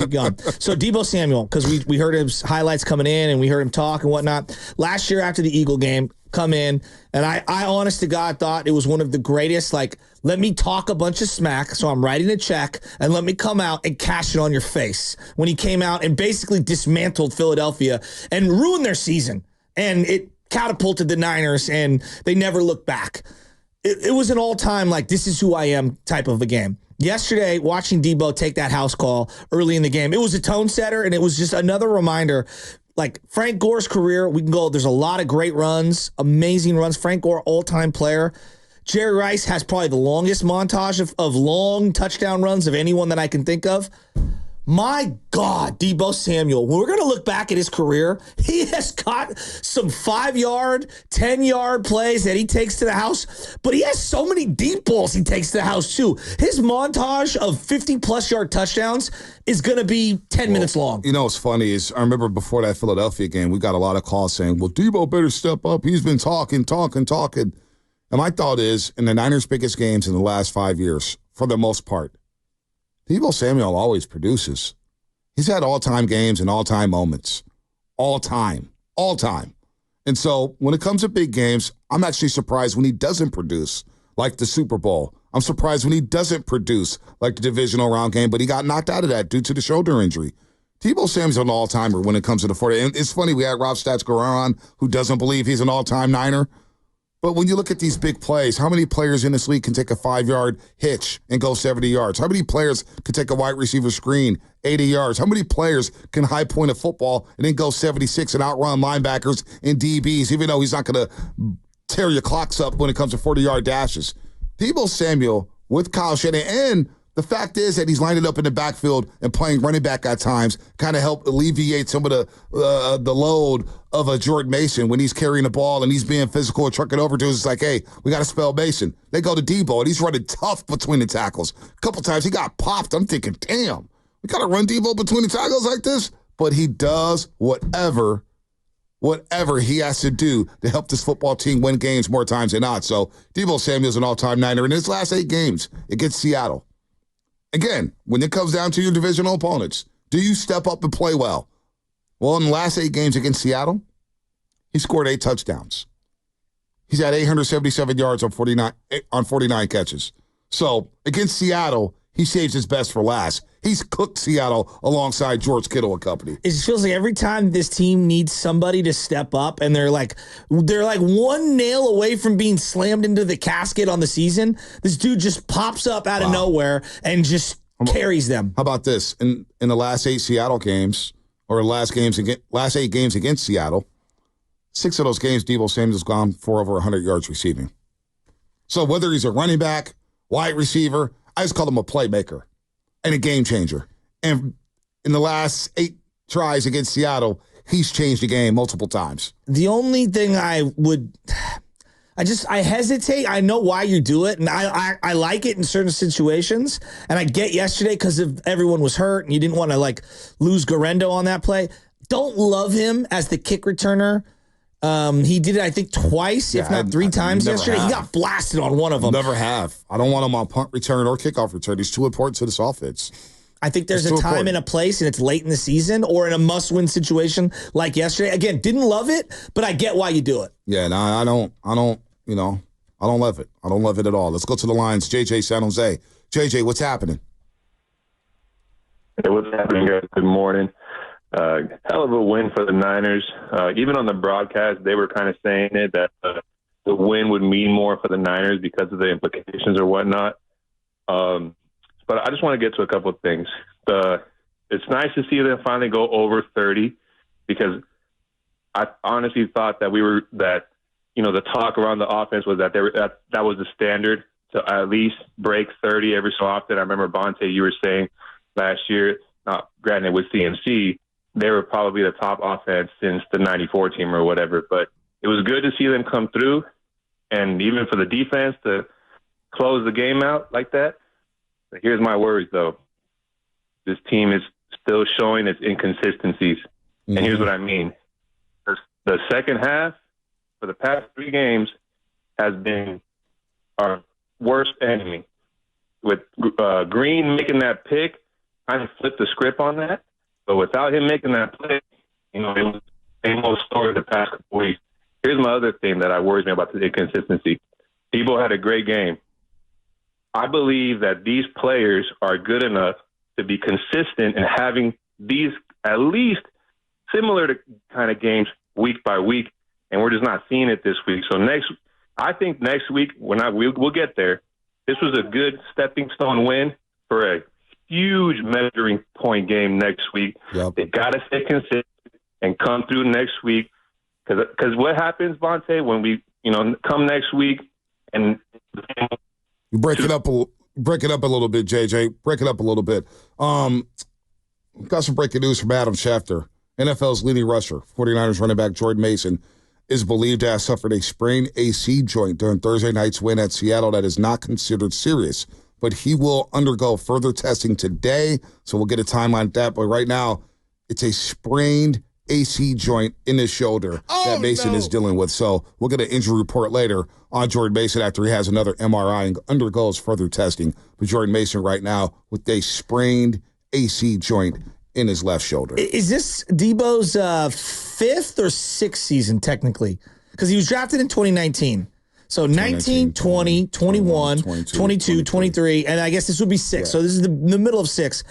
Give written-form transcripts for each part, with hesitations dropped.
Keep going. So Deebo Samuel, because we heard his highlights coming in and we heard him talk and whatnot. Last year after the Eagle game, come in, and I honest to God thought it was one of the greatest, like, let me talk a bunch of smack, so I'm writing a check, and let me come out and cash it on your face. When he came out and basically dismantled Philadelphia and ruined their season, and it catapulted the Niners, and they never looked back. It was an all-time, like, this is who I am type of a game. Yesterday, watching Deebo take that house call early in the game, it was a tone setter, and it was just another reminder. Like Frank Gore's career, we can go, there's a lot of great runs, amazing runs. Frank Gore, all-time player. Jerry Rice has probably the longest montage of long touchdown runs of anyone that I can think of. My God, Deebo Samuel, when we're going to look back at his career, he has got some 5-yard, 10-yard plays that he takes to the house, but he has so many deep balls he takes to the house too. His montage of 50-plus yard touchdowns is going to be 10 minutes long. You know what's funny is I remember before that Philadelphia game, we got a lot of calls saying, well, Deebo better step up. He's been talking. And my thought is, in the Niners' biggest games in the last 5 years, for the most part, Deebo Samuel always produces. He's had all-time games and all-time moments. All time. And so when it comes to big games, I'm actually surprised when he doesn't produce, like the Super Bowl. I'm surprised when he doesn't produce, like the divisional round game, but he got knocked out of that due to the shoulder injury. Deebo Samuel's an all-timer when it comes to the 40. And it's funny, we had Rob Stats Guerrero on, who doesn't believe he's an all-time Niner. But when you look at these big plays, how many players in this league can take a 5-yard hitch and go 70 yards? How many players can take a wide receiver screen 80 yards? How many players can high point a football and then go 76 and outrun linebackers and DBs, even though he's not going to tear your clocks up when it comes to 40-yard dashes? Deebo Samuel with Kyle Shanahan, and the fact is that he's lining up in the backfield and playing running back at times, kind of help alleviate some of the load of a Jordan Mason when he's carrying the ball and he's being physical and trucking over to us. It's like, hey, we got to spell Mason. They go to Deebo, and he's running tough between the tackles. A couple times he got popped. I'm thinking, damn, we got to run Deebo between the tackles like this? But he does whatever he has to do to help this football team win games more times than not. So Deebo Samuel's an all-time Niner. In his last 8 games against Seattle, again, when it comes down to your divisional opponents, do you step up and play well? Well, in the last 8 games against Seattle, he scored 8 touchdowns. He's had 877 yards on 49 catches. So against Seattle, he saves his best for last. He's cooked Seattle alongside George Kittle and company. It just feels like every time this team needs somebody to step up, and they're like one nail away from being slammed into the casket on the season, this dude just pops up out of nowhere and just carries them. How about this? In the last 8 Seattle games, or last 8 games against Seattle, 6 of those games, Deebo Samuel's gone for over 100 yards receiving. So whether he's a running back, wide receiver, I just call him a playmaker and a game changer. And in the last 8 tries against Seattle, he's changed the game multiple times. The only thing I hesitate. I know why you do it, and I like it in certain situations. And I get yesterday because everyone was hurt, and you didn't want to lose Garendo on that play. Don't love him as the kick returner. He did it, I think, twice, if not 3 times yesterday. He got blasted on one of them. Never have. I don't want him on punt return or kickoff return. He's too important to this offense. I think there's a time and a place, and it's late in the season or in a must-win situation like yesterday. Again, didn't love it, but I get why you do it. Yeah, no, I don't love it. I don't love it at all. Let's go to the lines. JJ, San Jose. JJ, what's happening? Hey, what's happening, guys? Good morning. Hell of a win for the Niners. Even on the broadcast, they were kind of saying it, that the win would mean more for the Niners because of the implications or whatnot. But I just want to get to a couple of things. It's nice to see them finally go over 30, because I honestly thought that the talk around the offense was that that was the standard, to at least break 30 every so often. I remember, Bonte, you were saying last year, granted with CMC, they were probably the top offense since the 94 team or whatever. But it was good to see them come through, and even for the defense to close the game out like that. But here's my worries, though. This team is still showing its inconsistencies. Mm-hmm. And here's what I mean. The second half for the past 3 games has been our worst enemy. With Green making that pick, kind of flipped the script on that. But without him making that play, it was the same old story the past couple weeks. Here's my other thing that worries me about the inconsistency. Deebo had a great game. I believe that these players are good enough to be consistent in having these at least similar to kind of games week by week, and we're just not seeing it this week. So I think next week we'll get there. This was a good stepping stone win for a huge measuring point game next week. Yep. They got to stay consistent and come through next week, because what happens, Vontae, when we come next week and you break it up a little bit, JJ. Break it up a little bit. Got some breaking news from Adam Schefter. NFL's leading rusher, 49ers running back Jordan Mason, is believed to have suffered a sprained AC joint during Thursday night's win at Seattle that is not considered serious. But he will undergo further testing today, so we'll get a timeline at that. But right now, it's a sprained AC joint in his shoulder that Mason is dealing with. So we'll get an injury report later on Jordan Mason after he has another MRI and undergoes further testing. But Jordan Mason right now with a sprained AC joint in his left shoulder. Is this Deebo's fifth or sixth season technically? Because he was drafted in 2019. So 19, 20, 21, 22, 23, and I guess this would be six. Yeah. So this is the middle of six.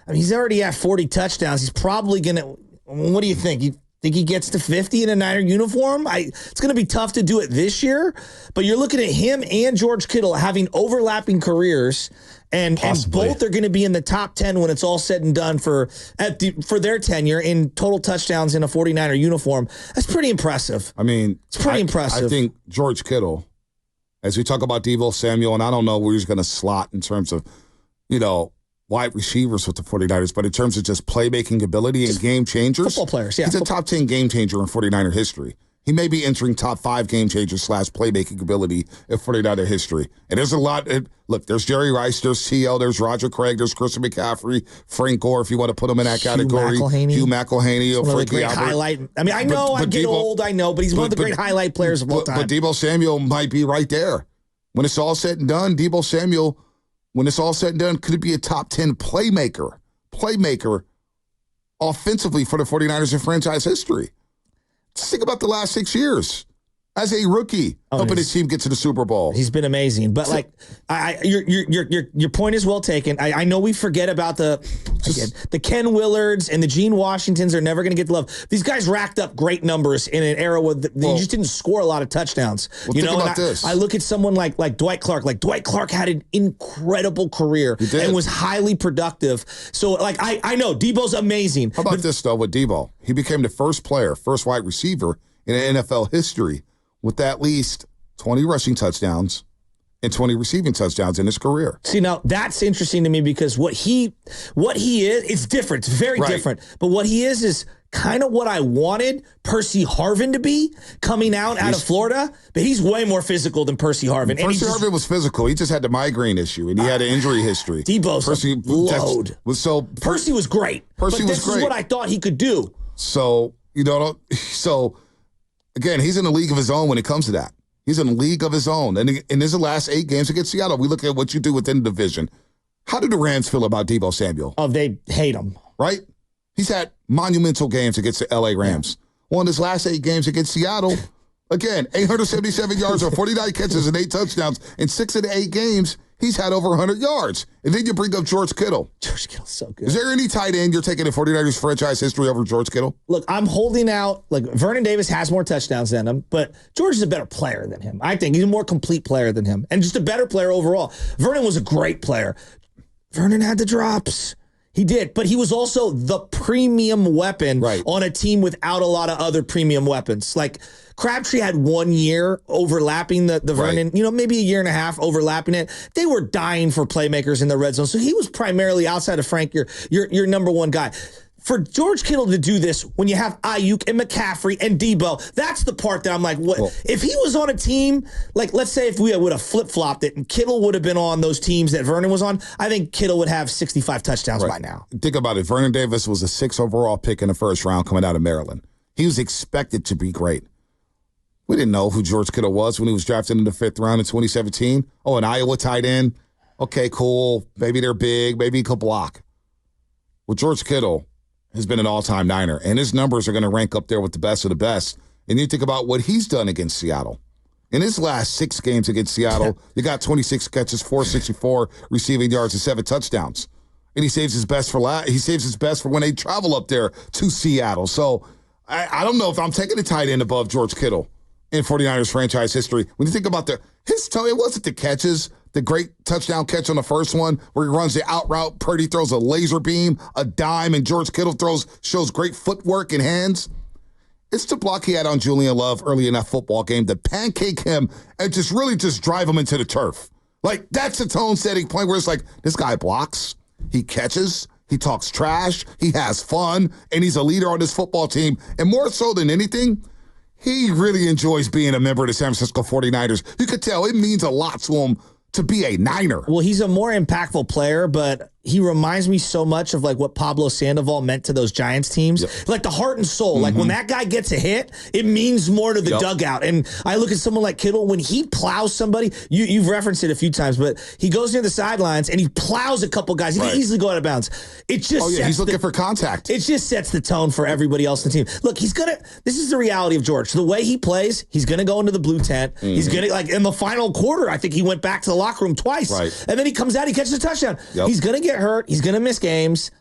I mean, he's already at 40 touchdowns. He's probably going to, what do you think? You think he gets to 50 in a Niner uniform? It's going to be tough to do it this year, but you're looking at him and George Kittle having overlapping careers, and both are going to be in the top 10 when it's all said and done for their tenure in total touchdowns in a 49er uniform. That's pretty impressive. I mean, it's pretty impressive. I think George Kittle, as we talk about Deebo Samuel, and I don't know where he's going to slot in terms of, wide receivers with the 49ers, but in terms of just playmaking ability and game changers. Football players, yeah. He's a top 10 game changer in 49er history. He may be entering top 5 game changers / playmaking ability in 49er history. And there's a lot. Look, there's Jerry Rice, there's TL, there's Roger Craig, there's Christian McCaffrey, Frank Gore, if you want to put him in that category. Hugh McElhaney, or Frankie Albert. Highlight. I mean, I know I get old, but he's one of the great highlight players of all time. But Deebo Samuel might be right there. When it's all said and done, Deebo Samuel, when it's all said and done, could it be a top 10 playmaker offensively for the 49ers in franchise history? Just think about the last 6 years. As a rookie, helping his team get to the Super Bowl. He's been amazing. But your point is well taken. I know we forget about the Ken Willards and the Gene Washingtons are never going to get the love. These guys racked up great numbers in an era where they just didn't score a lot of touchdowns. Think about this. I look at someone like Dwight Clark. Like Dwight Clark had an incredible career and was highly productive. So I know Deebo's amazing. How about this though with Deebo? He became the first wide receiver in NFL history with at least 20 rushing touchdowns and 20 receiving touchdowns in his career. See, now that's interesting to me because what he is, it's different. It's very different. But what he is kind of what I wanted Percy Harvin to be coming out of Florida. But he's way more physical than Percy Harvin. Percy Harvin was physical. He just had the migraine issue, and he had an injury history. Deebo's load. Percy was great. This is what I thought he could do. So, again, he's in a league of his own when it comes to that. He's in a league of his own. And in his last 8 games against Seattle, we look at what you do within the division. How do the Rams feel about Deebo Samuel? Oh, they hate him. Right? He's had monumental games against the L.A. Rams. Well, in his last 8 games against Seattle, again, 877 yards or 49 catches and 8 touchdowns. In 6 of the 8 games, he's had over 100 yards. And then you bring up George Kittle. George Kittle's so good. Is there any tight end you're taking in 49ers franchise history over George Kittle? Look, I'm holding out. Vernon Davis has more touchdowns than him, but George is a better player than him. I think he's a more complete player than him and just a better player overall. Vernon was a great player. Vernon had the drops. He did, but he was also the premium weapon on a team without a lot of other premium weapons. Like Crabtree had 1 year overlapping the Vernon, maybe a year and a half overlapping it. They were dying for playmakers in the red zone, so he was primarily outside of Frank your number one guy. For George Kittle to do this when you have Ayuk and McCaffrey and Deebo, that's the part that I'm like, what? Well, if he was on a team, let's say if we would have flip-flopped it and Kittle would have been on those teams that Vernon was on, I think Kittle would have 65 touchdowns by now. Think about it. Vernon Davis was a 6th overall pick in the first round coming out of Maryland. He was expected to be great. We didn't know who George Kittle was when he was drafted in the 5th round in 2017. Oh, an Iowa tight end. Okay, cool. Maybe they're big. Maybe he could block. Well, George Kittle has been an all-time Niner, and his numbers are going to rank up there with the best of the best. And you think about what he's done against Seattle. In his last 6 games against Seattle, you got 26 catches, 464 receiving yards, and 7 touchdowns. And he saves his best for when they travel up there to Seattle. So I don't know if I'm taking a tight end above George Kittle in 49ers franchise history. When you think about it wasn't the catches, the great touchdown catch on the first one where he runs the out route, Purdy throws a laser beam, a dime, and George Kittle shows great footwork and hands. It's the block he had on Julian Love early in that football game to pancake him and just drive him into the turf. Like, that's a tone-setting point where it's like, this guy blocks, he catches, he talks trash, he has fun, and he's a leader on this football team. And more so than anything, he really enjoys being a member of the San Francisco 49ers. You could tell it means a lot to him to be a Niner. Well, he's a more impactful player, but he reminds me so much of like what Pablo Sandoval meant to those Giants teams. Yep. Like the heart and soul. Like when that guy gets a hit, it means more to the dugout. And I look at someone like Kittle, when he plows somebody, you've referenced it a few times, but he goes near the sidelines and he plows a couple guys. He can easily go out of bounds. It just he's looking for contact. It just sets the tone for everybody else in the team. Look, this is the reality of George. The way he plays, he's gonna go into the blue tent. He's gonna, like in the final quarter, I think he went back to the locker room twice. Right. And then he comes out, he catches a touchdown. Yep. He's gonna get hurt. He's going to miss games,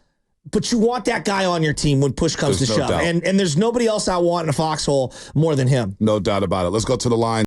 but you want that guy on your team when push comes to shove. And there's nobody else I want in a foxhole more than him. No doubt about it. Let's go to the line.